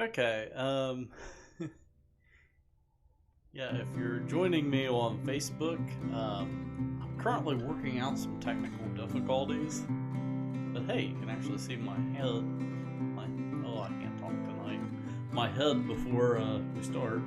Okay. Yeah, if you're joining me on Facebook, I'm currently working out some technical difficulties. But hey, you can actually see my head. My oh, I can't talk tonight. My head before we start.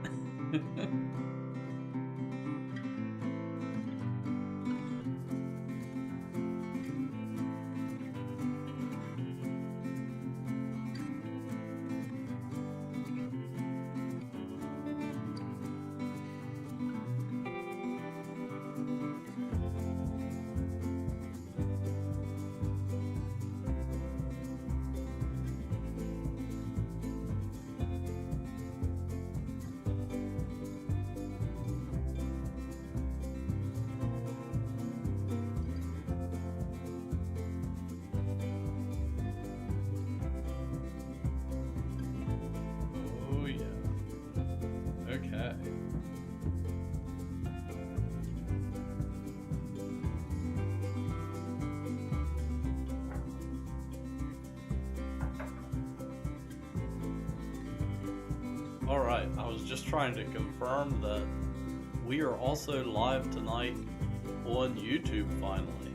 Oh yeah. Okay. All right. I was just trying to confirm that we are also live tonight on YouTube finally.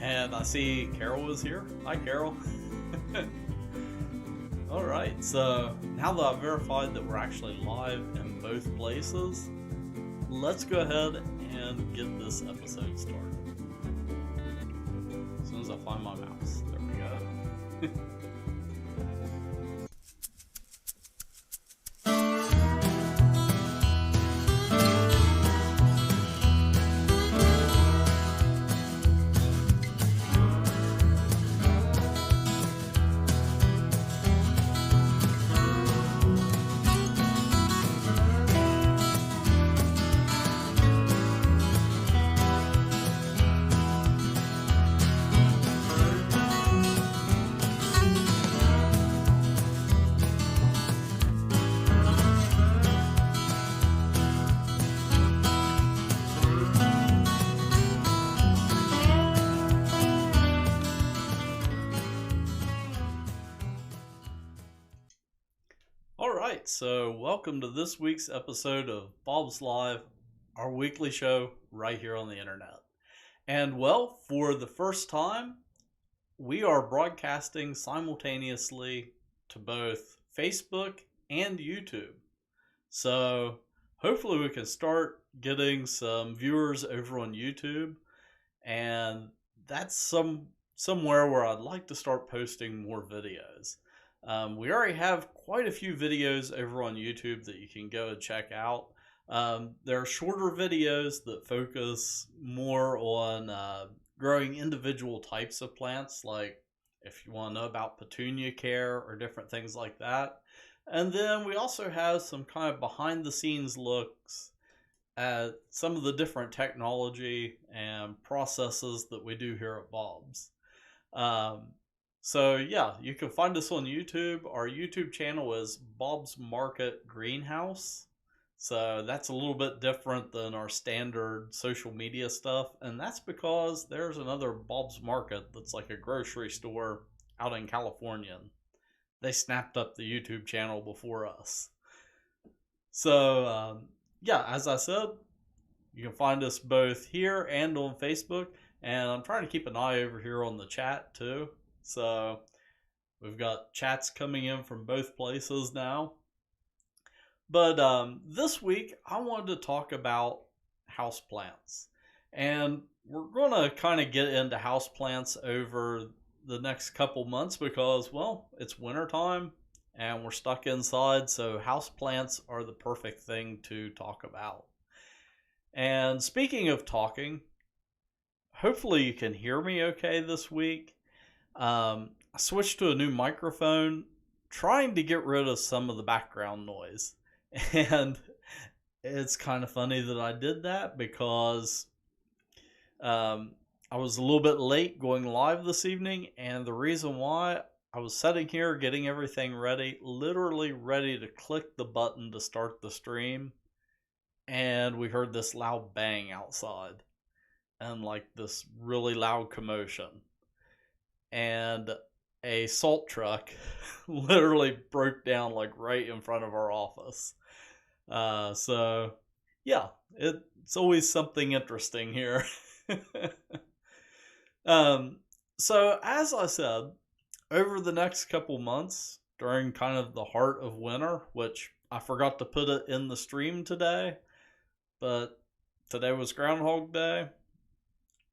And I see Carol is here. Hi, Carol. Alright, so now that I've verified that we're actually live in both places, let's go ahead and get this episode started. As soon as I find my mouse. There we go. Alright, so welcome to this week's episode of Bob's Live, our weekly show right here on the internet. And well, for the first time, we are broadcasting simultaneously to both Facebook and YouTube. So hopefully we can start getting some viewers over on YouTube, and that's somewhere where I'd like to start posting more videos. We already have quite a few videos over on YouTube that you can go and check out. There are shorter videos that focus more on growing individual types of plants, like if you want to know about petunia care or different things like that. And then we also have some kind of behind the scenes looks at some of the different technology and processes that we do here at Bob's. Um, so yeah, you can find us on YouTube. Our YouTube channel is Bob's Market Greenhouse. So that's a little bit different than our standard social media stuff. And that's because there's another Bob's Market that's like a grocery store out in California. They snapped up the YouTube channel before us. So yeah, as I said, you can find us both here and on Facebook. And I'm trying to keep an eye over here on the chat too. So we've got chats coming in from both places now. But this week, I wanted to talk about houseplants. And we're going to kind of get into houseplants over the next couple months because, well, it's wintertime and we're stuck inside. So houseplants are the perfect thing to talk about. And speaking of talking, hopefully you can hear me okay this week. I switched to a new microphone, trying to get rid of some of the background noise. And it's kind of funny that I did that because I was a little bit late going live this evening. And the reason why, I was sitting here getting everything ready, literally ready to click the button to start the stream. And we heard this loud bang outside and like this really loud commotion. And a salt truck literally broke down like right in front of our office. So yeah, it's always something interesting here. um, so as I said, over the next couple months during kind of the heart of winter, which I forgot to put it in the stream today, but today was Groundhog Day,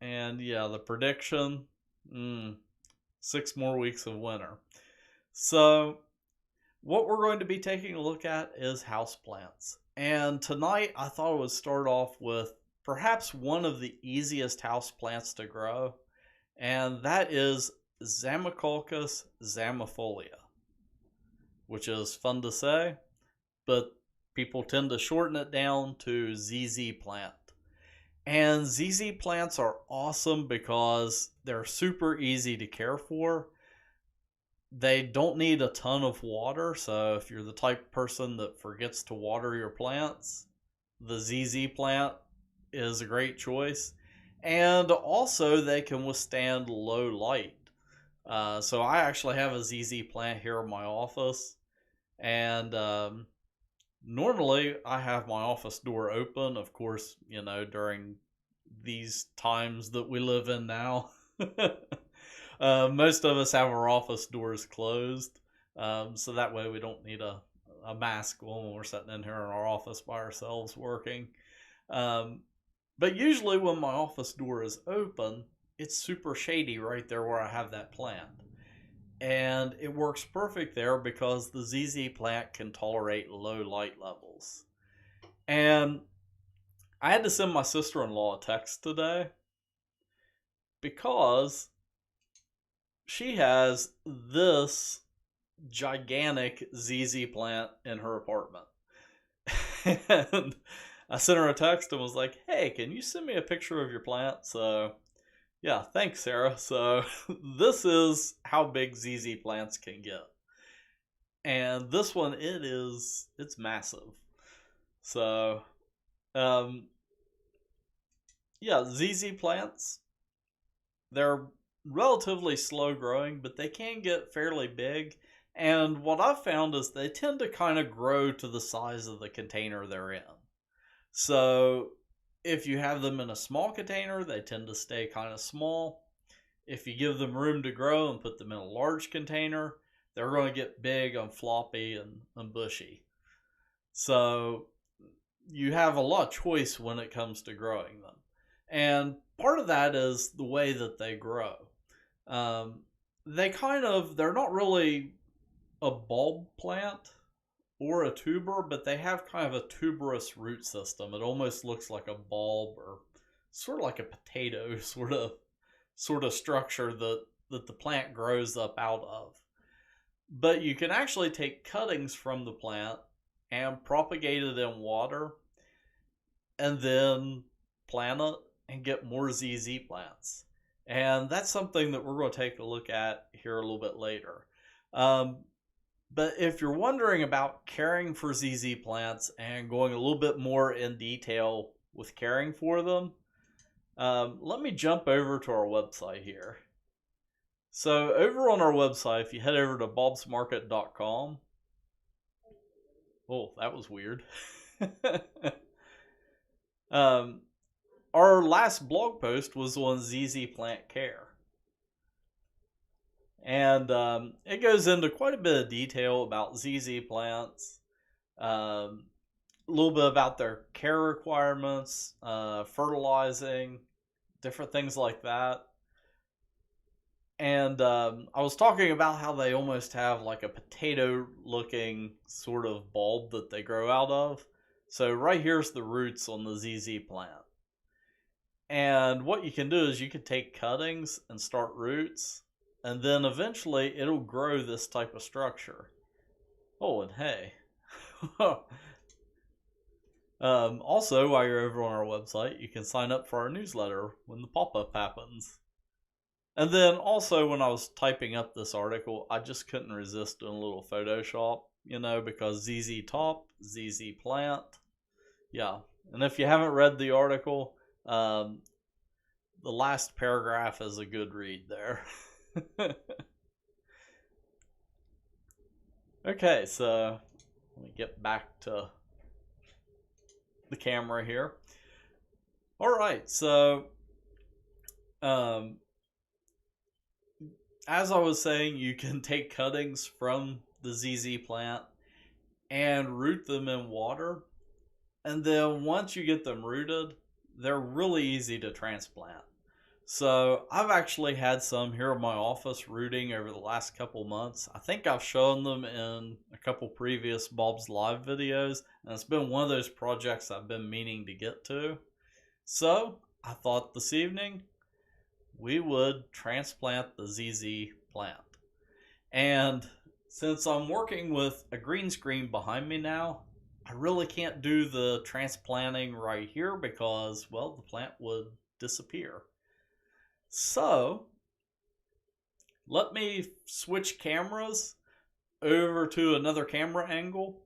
and yeah, the prediction, 6 more weeks of winter. So what we're going to be taking a look at is houseplants. And tonight I thought I would start off with perhaps one of the easiest houseplants to grow, and that is Zamioculcas zamiifolia, which is fun to say, but people tend to shorten it down to ZZ plant. And ZZ plants are awesome because they're super easy to care for. They don't need a ton of water, so if you're the type of person that forgets to water your plants, the ZZ plant is a great choice. And also, they can withstand low light. So I actually have a ZZ plant here in my office, and normally I have my office door open. Of course, during these times that we live in now. Most of us have our office doors closed, so that way we don't need a mask when we're sitting in here in our office by ourselves working. Um, but usually when my office door is open, it's super shady right there where I have that plant. And it works perfect there because the ZZ plant can tolerate low light levels. And I had to send my sister-in-law a text today because she has this gigantic ZZ plant in her apartment. And I sent her a text and was like, hey, can you send me a picture of your plant? So, yeah, thanks, Sarah. So, this is how big ZZ plants can get. And this one, it's massive. So, yeah, ZZ plants, they're relatively slow growing, but they can get fairly big. And what I've found is they tend to kind of grow to the size of the container they're in. So if you have them in a small container, they tend to stay kind of small. If you give them room to grow and put them in a large container, they're going to get big and floppy and bushy. So you have a lot of choice when it comes to growing them. And part of that is the way that they grow. They're not really a bulb plant or a tuber, but they have kind of a tuberous root system. It almost looks like a bulb or sort of like a potato sort of structure that the plant grows up out of. But you can actually take cuttings from the plant and propagate it in water and then plant it and get more ZZ plants. And that's something that we're going to take a look at here a little bit later. But if you're wondering about caring for ZZ plants and going a little bit more in detail with caring for them, let me jump over to our website here. So over on our website, if you head over to bobsmarket.com, oh, that was weird. Our last blog post was on ZZ plant care. And it goes into quite a bit of detail about ZZ plants, a little bit about their care requirements, fertilizing, different things like that. And I was talking about how they almost have like a potato looking sort of bulb that they grow out of. So right here's the roots on the ZZ plant. And what you can do is you can take cuttings and start roots, and then eventually it'll grow this type of structure. Oh, and hey. Also, while you're over on our website, you can sign up for our newsletter when the pop-up happens. And then also, when I was typing up this article, I just couldn't resist doing a little Photoshop, because ZZ top, ZZ plant. Yeah. And if you haven't read the article, the last paragraph is a good read there. Okay, so let me get back to the camera here. All right, so um, as I was saying, you can take cuttings from the ZZ plant and root them in water. And then once you get them rooted, they're really easy to transplant. So I've actually had some here in my office rooting over the last couple months. I think I've shown them in a couple previous Bob's Live videos, and it's been one of those projects I've been meaning to get to. So I thought this evening we would transplant the ZZ plant. And since I'm working with a green screen behind me now, I really can't do the transplanting right here because, well, the plant would disappear. So let me switch cameras over to another camera angle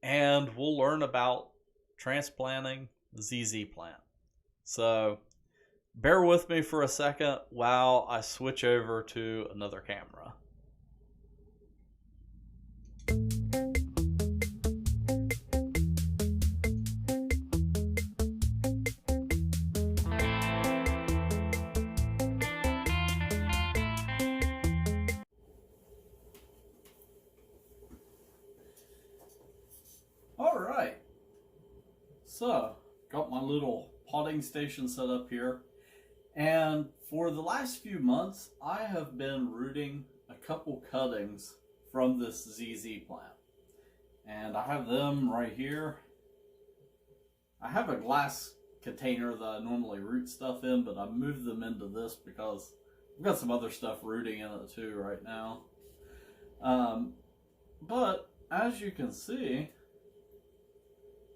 and we'll learn about transplanting the ZZ plant. So bear with me for a second while I switch over to another camera. All right, so got my little potting station set up here, and for the last few months I have been rooting a couple cuttings from this ZZ plant, and I have them right here. I have a glass container that I normally root stuff in, but I moved them into this because I've got some other stuff rooting in it too right now. But as you can see,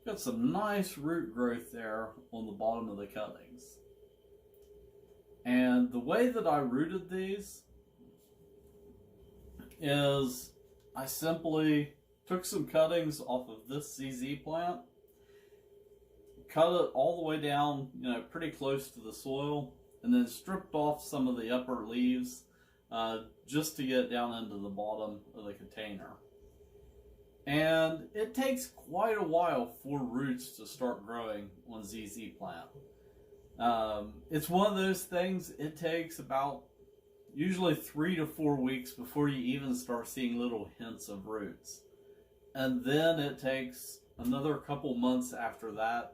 got some nice root growth there on the bottom of the cuttings. And the way that I rooted these is I simply took some cuttings off of this ZZ plant, cut it all the way down, pretty close to the soil, and then stripped off some of the upper leaves just to get down into the bottom of the container. And it takes quite a while for roots to start growing on ZZ plant. It's one of those things, it takes about usually 3 to 4 weeks before you even start seeing little hints of roots. And then it takes another couple months after that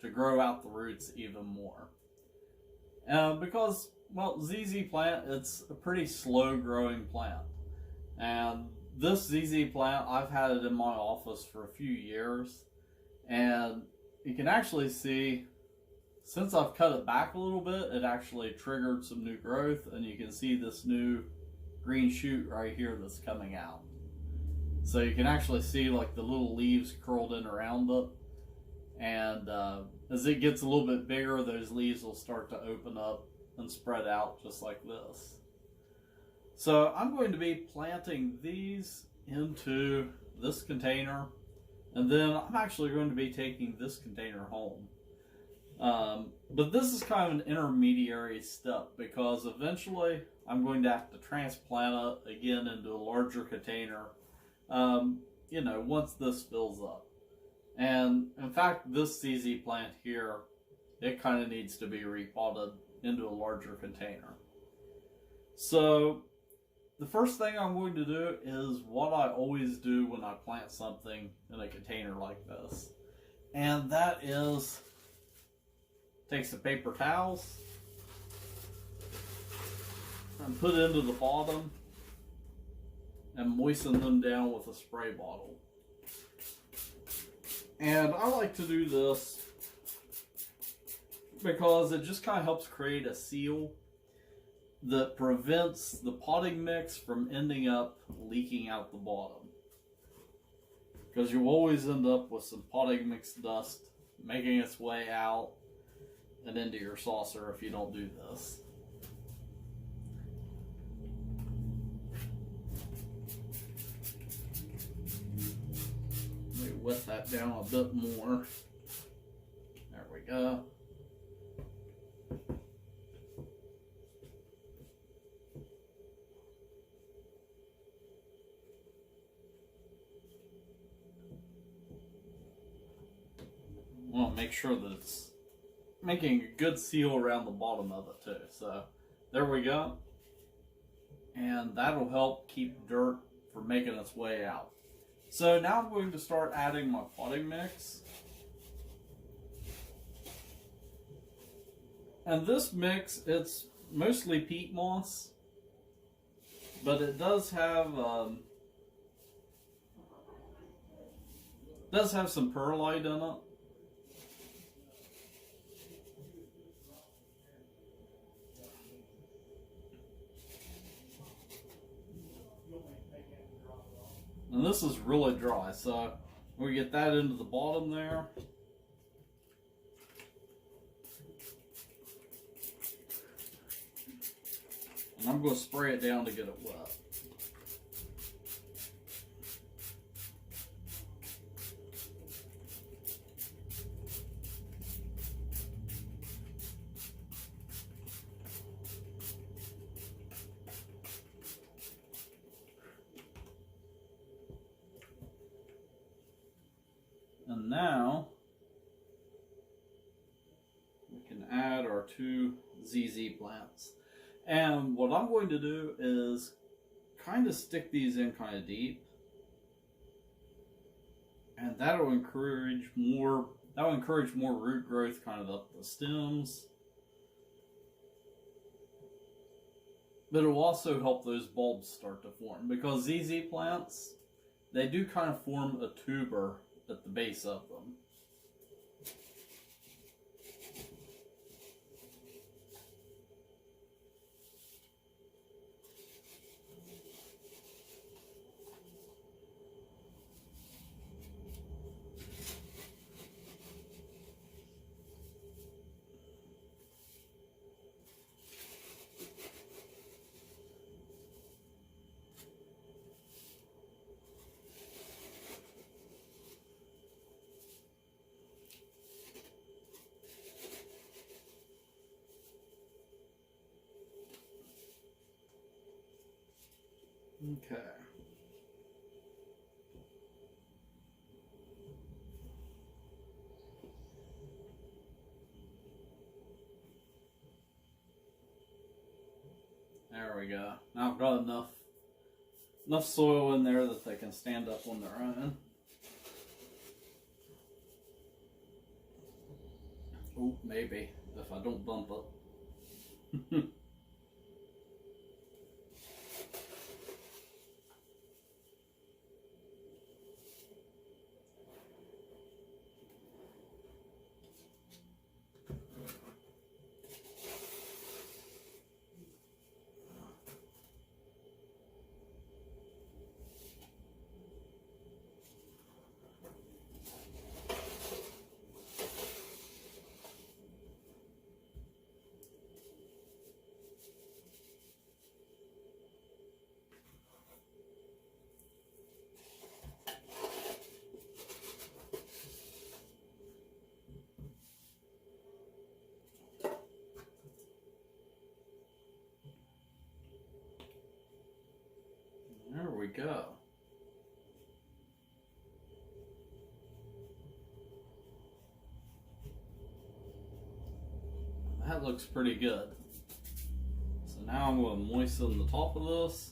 to grow out the roots even more. Because, well, ZZ plant, it's a pretty slow growing plant. And this ZZ plant, I've had it in my office for a few years, and you can actually see, since I've cut it back a little bit, it actually triggered some new growth, and you can see this new green shoot right here that's coming out. So you can actually see like the little leaves curled in around it, and as it gets a little bit bigger, those leaves will start to open up and spread out just like this. So I'm going to be planting these into this container, and then I'm actually going to be taking this container home. But this is kind of an intermediary step because eventually I'm going to have to transplant it again into a larger container, once this fills up. And in fact, this ZZ plant here, it kind of needs to be repotted into a larger container. So the first thing I'm going to do is what I always do when I plant something in a container like this. And that is take some paper towels and put into the bottom and moisten them down with a spray bottle. And I like to do this because it just kind of helps create a seal that prevents the potting mix from ending up leaking out the bottom. Because you always end up with some potting mix dust making its way out and into your saucer if you don't do this. Let me wet that down a bit more. There we go. want to make sure that it's making a good seal around the bottom of it too. So there we go. And that'll help keep dirt from making its way out. So now I'm going to start adding my potting mix. And this mix, it's mostly peat moss, but it does have some perlite in it. And this is really dry, so we get that into the bottom there. And I'm going to spray it down to get it wet. And now we can add our 2 ZZ plants. And what I'm going to do is kind of stick these in kind of deep. And that'll encourage more root growth kind of up the stems. But it'll also help those bulbs start to form, because ZZ plants, they do kind of form a tuber at the base of them. Okay. There we go. Now I've got enough soil in there that they can stand up on their own. Oh, maybe, if I don't bump it. There we go. That looks pretty good. So now I'm going to moisten the top of this.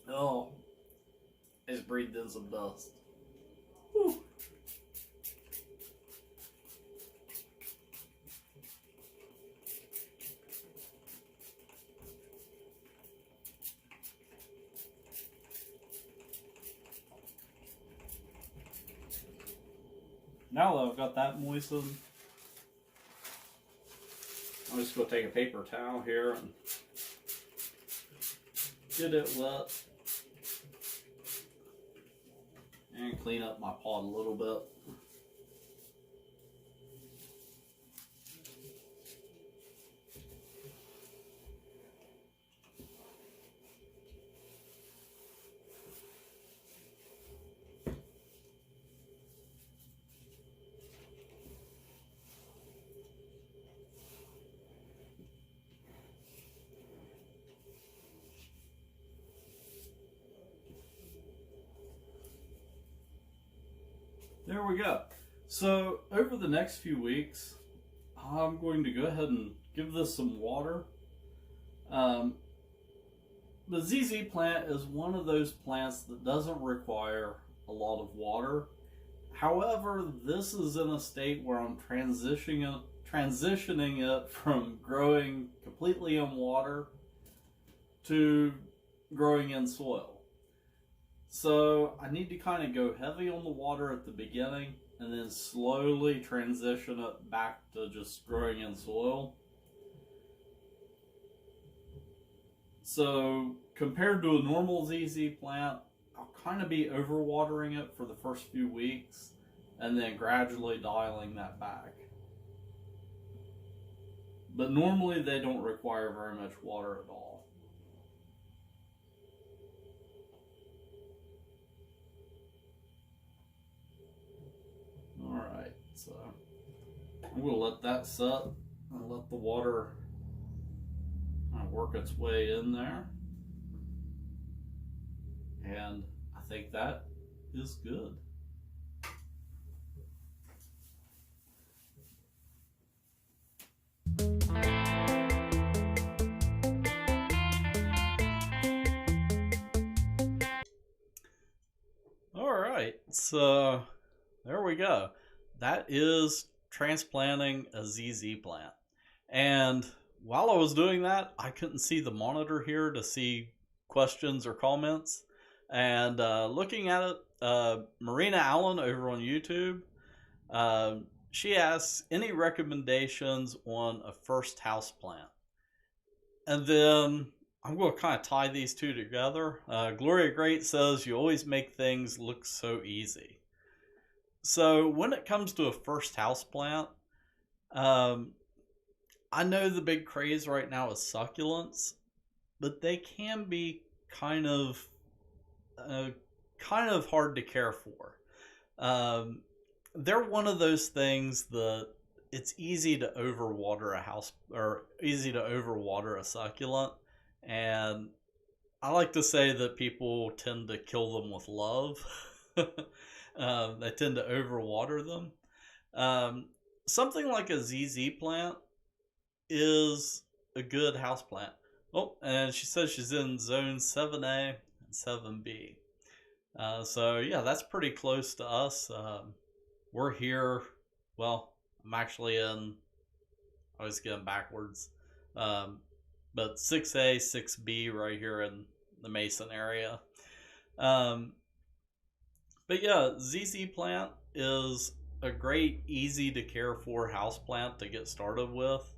Oh, it's breathed in some dust. Whew. Now that I've got that moistened, I'm just going to take a paper towel here and get it wet and clean up my pot a little bit. there we go. So over the next few weeks, I'm going to go ahead and give this some water. The ZZ plant is one of those plants that doesn't require a lot of water. However, this is in a state where I'm transitioning it from growing completely in water to growing in soil. So I need to kind of go heavy on the water at the beginning and then slowly transition it back to just growing in soil. So compared to a normal ZZ plant, I'll kind of be overwatering it for the first few weeks and then gradually dialing that back. But normally they don't require very much water at all. Alright, so I'm going to let that set and let the water kind of work its way in there. And I think that is good. Alright, so there we go. That is transplanting a ZZ plant. And while I was doing that, I couldn't see the monitor here to see questions or comments. And looking at it, Marina Allen over on YouTube, she asks, any recommendations on a first house plant? And then I'm going to kind of tie these two together. Gloria Great says, you always make things look so easy. So when it comes to a first house plant, I know the big craze right now is succulents, but they can be kind of hard to care for. They're one of those things that it's easy to overwater a house or easy to overwater a succulent, and I like to say that people tend to kill them with love. They tend to overwater them. Something like a ZZ plant is a good house plant. Oh, and she says she's in zone 7A and 7B. So yeah, that's pretty close to us. We're here, well, I'm actually in, I always get them backwards, but 6A, 6B right here in the Mason area. But yeah, ZZ plant is a great, easy to care for house plant to get started with.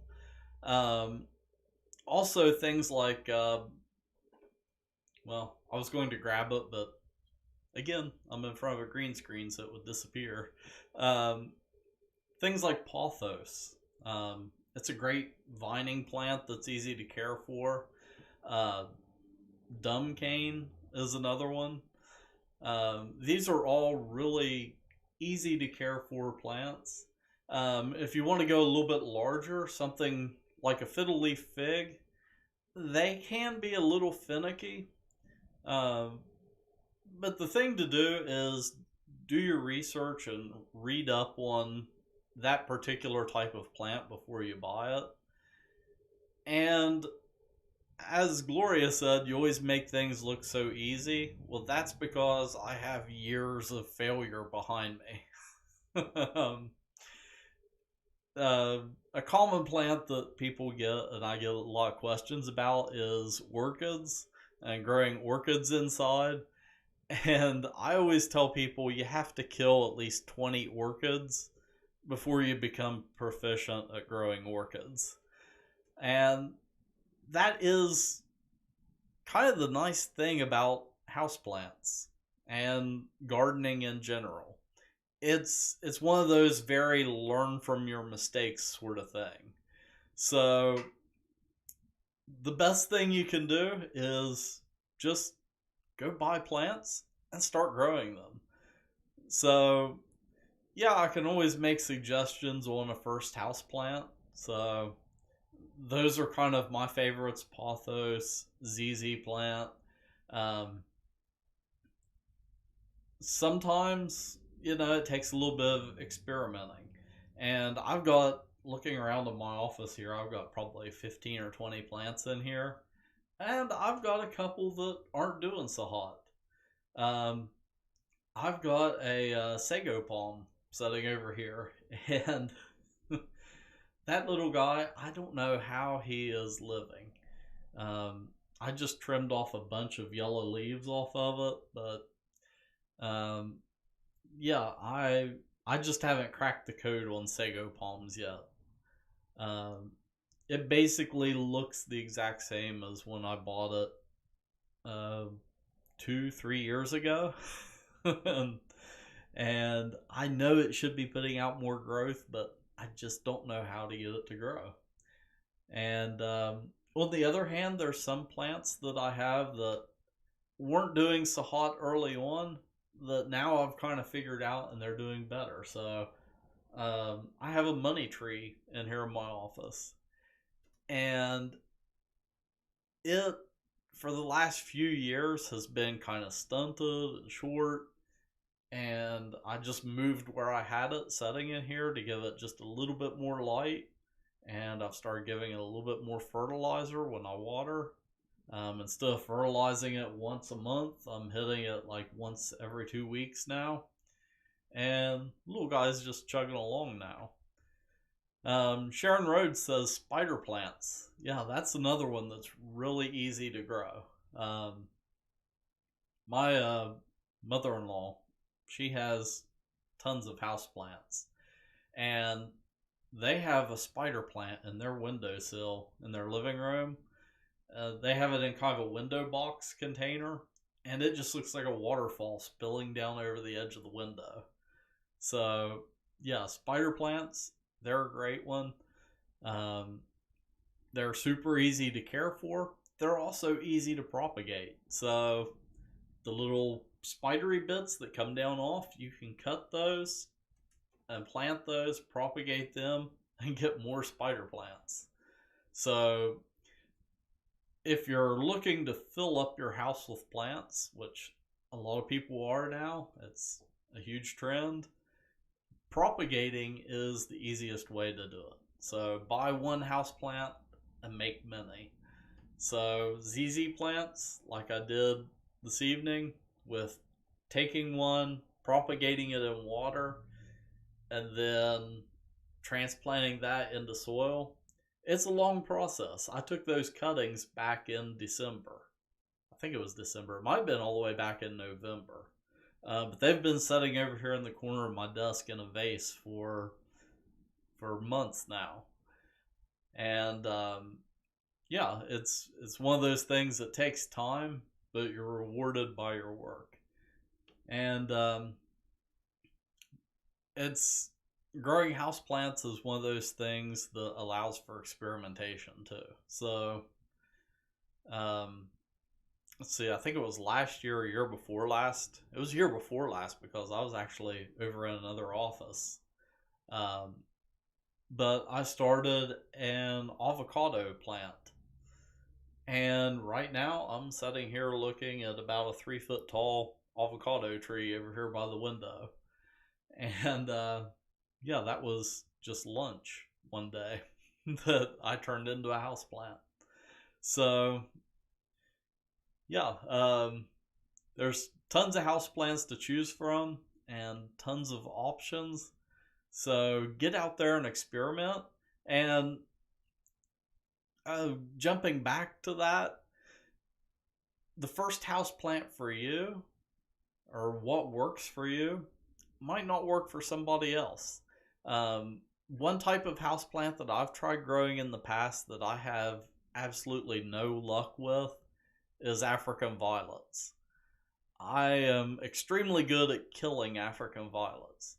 Also things like, well, I was going to grab it, but again, I'm in front of a green screen, so it would disappear. Things like pothos. It's a great vining plant that's easy to care for. Dumb cane is another one. These are all really easy to care for plants. If you want to go a little bit larger, something like a fiddle leaf fig, they can be a little finicky. But the thing to do is do your research and read up on that particular type of plant before you buy it. And as Gloria said, you always make things look so easy. Well, that's because I have years of failure behind me. A common plant that people get, and I get a lot of questions about, is orchids and growing orchids inside. And I always tell people you have to kill at least 20 orchids before you become proficient at growing orchids. And that is kind of the nice thing about houseplants and gardening in general. It's one of those very learn from your mistakes sort of thing. So the best thing you can do is just go buy plants and start growing them. So yeah, I can always make suggestions on a first house plant. So those are kind of my favorites: pothos, ZZ plant. Sometimes it takes a little bit of experimenting. And I've got, looking around in my office here, I've got probably 15 or 20 plants in here. And I've got a couple that aren't doing so hot. Um, I've got a sago palm sitting over here. And that little guy, I don't know how he is living. I just trimmed off a bunch of yellow leaves off of it, but yeah, I just haven't cracked the code on sago palms yet. Um, it basically looks the exact same as when I bought it uh, 2, 3 years ago, and, and I know it should be putting out more growth, but I just don't know how to get it to grow. And on the other hand, there's some plants that I have that weren't doing so hot early on that now I've kind of figured out and they're doing better. So I have a money tree in here in my office, and it for the last few years has been kind of stunted and short. And I just moved where I had it setting in here to give it just a little bit more light, and I've started giving it a little bit more fertilizer when I water. Instead of fertilizing it once a month, I'm hitting it like once every 2 weeks now. And little guy's just chugging along now. Sharon Rhodes says spider plants. Yeah, that's another one that's really easy to grow. My mother-in-law, she has tons of house plants, and they have a spider plant in their windowsill in their living room. They have it in kind of a window box container, and it just looks like a waterfall spilling down over the edge of the window. So, yeah, spider plants, they're a great one. Um, they're super easy to care for. They're also easy to propagate. So, the little spidery bits that come down off, you can cut those and plant those, propagate them, and get more spider plants. So, if you're looking to fill up your house with plants, which a lot of people are now, it's a huge trend, propagating is the easiest way to do it. So buy one house plant and make many. So ZZ plants, like I did this evening, with taking one, propagating it in water, and then transplanting that into soil. It's a long process. I took those cuttings back in December. I think it was December. It might have been all the way back in November. But they've been sitting over here in the corner of my desk in a vase for months now. And yeah, it's one of those things that takes time, but you're rewarded by your work. And it's growing houseplants is one of those things that allows for experimentation too. So, let's see, I think it was last year or year before last. It was year before last because I was actually over in another office. But I started an avocado plant. And right now I'm sitting here looking at about a 3 foot tall avocado tree over here by the window. And yeah, that was just lunch one day that I turned into a house plant. So yeah, there's tons of house plants to choose from and tons of options. So get out there and experiment. And jumping back to that, the first house plant for you, or what works for you, might not work for somebody else. One type of house plant that I've tried growing in the past that I have absolutely no luck with is African violets. I am extremely good at killing African violets.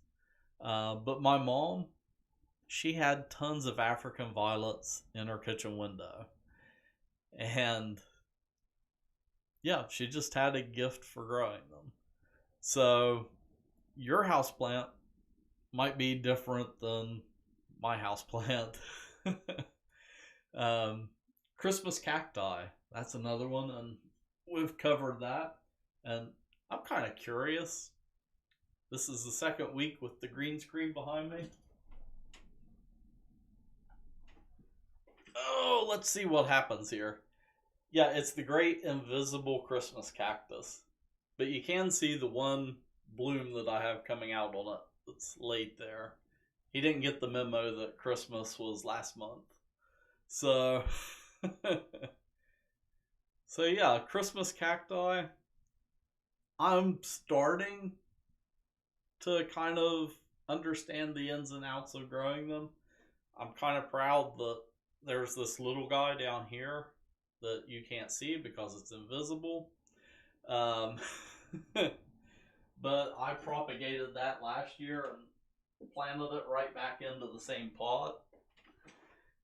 But my mom, she had tons of African violets in her kitchen window. And yeah, she just had a gift for growing them. So your house plant might be different than my house plant. Christmas cacti, that's another one, and we've covered that. And I'm kind of curious. This is the second week with the green screen behind me. Oh, let's see what happens here. Yeah, it's the great invisible Christmas cactus. But you can see the one bloom that I have coming out on it that's late there. He didn't get the memo that Christmas was last month. So, so yeah, Christmas cacti. I'm starting to kind of understand the ins and outs of growing them. I'm kind of proud that there's this little guy down here that you can't see because it's invisible. Um, but I propagated that last year and planted it right back into the same pot.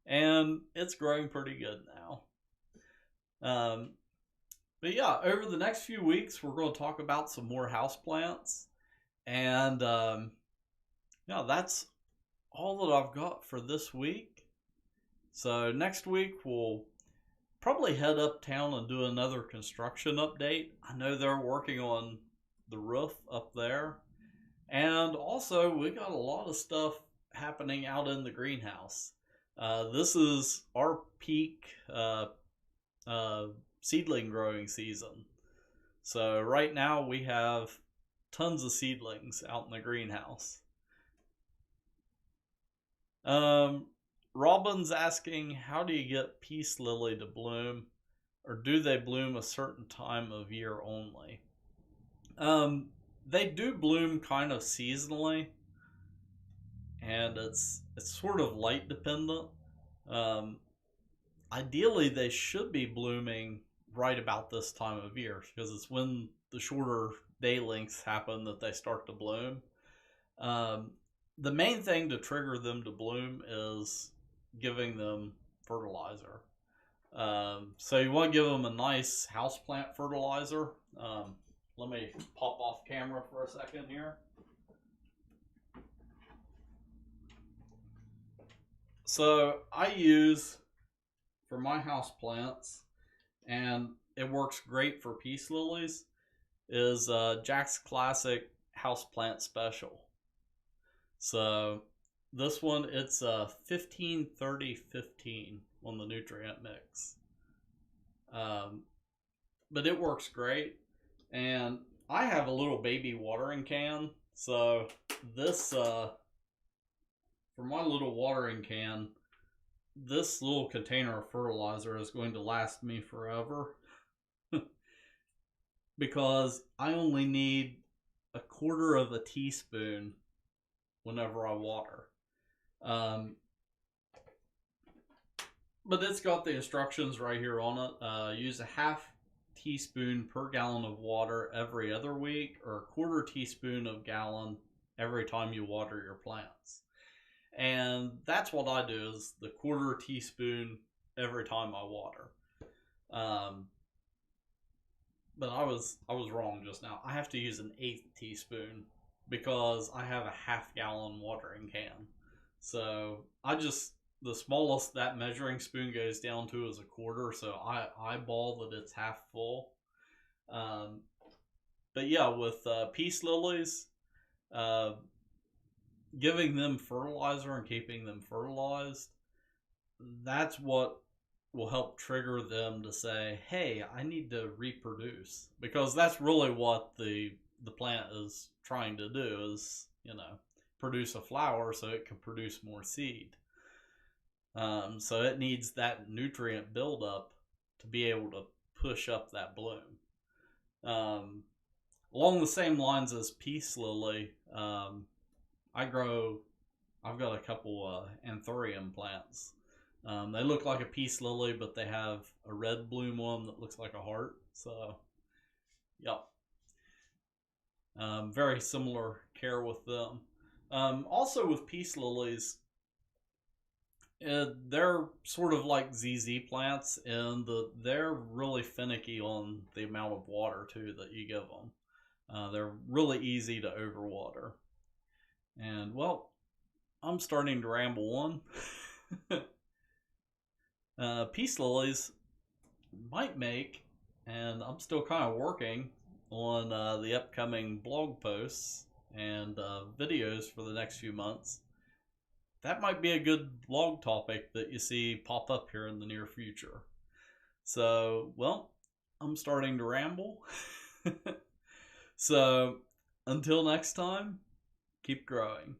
And it's growing pretty good now. But yeah, over the next few weeks, we're going to talk about some more houseplants. And yeah, that's all that I've got for this week. So next week, we'll probably head uptown and do another construction update. I know they're working on the roof up there. And also, we got a lot of stuff happening out in the greenhouse. This is our peak seedling growing season. So right now we have tons of seedlings out in the greenhouse. Robin's asking, how do you get peace lily to bloom? Or do they bloom a certain time of year only? They do bloom kind of seasonally, and it's sort of light dependent. Um, Ideally, they should be blooming right about this time of year because it's when the shorter day lengths happen that they start to bloom. The main thing to trigger them to bloom is giving them fertilizer. So you want to give them a nice houseplant fertilizer. Let me pop off camera for a second here. So I use, for my houseplants, and it works great for peace lilies, is Jack's Classic Houseplant Special. So this one, it's 15-30-15 on the nutrient mix. But it works great. And I have a little baby watering can. So this, for my little watering can, this little container of fertilizer is going to last me forever. Because I only need a quarter of a teaspoon whenever I water. But it's got the instructions right here on it. Use a half teaspoon per gallon of water every other week, or a quarter teaspoon of gallon every time you water your plants. And that's what I do, is the quarter teaspoon every time I water. But I was wrong just now. I have to use an eighth teaspoon because I have a half-gallon watering can. So the smallest that measuring spoon goes down to is a quarter, so I eyeball that it's half full. But yeah, with peace lilies, giving them fertilizer and keeping them fertilized, that's what will help trigger them to say, hey, I need to reproduce. Because that's really what the plant is trying to do, is, produce a flower so it can produce more seed. So it needs that nutrient buildup to be able to push up that bloom. Along the same lines as peace lily, I've got a couple anthurium plants. They look like a peace lily, but they have a red bloom on them that looks like a heart. So, yep. Very similar care with them. Also with peace lilies, they're sort of like ZZ plants, and they're really finicky on the amount of water too that you give them. They're really easy to overwater. And well, I'm starting to ramble on. Peace lilies might make, and I'm still kind of working on the upcoming blog posts and videos for the next few months, that might be a good blog topic that you see pop up here in the near future. So, well, I'm starting to ramble. So, until next time, keep growing.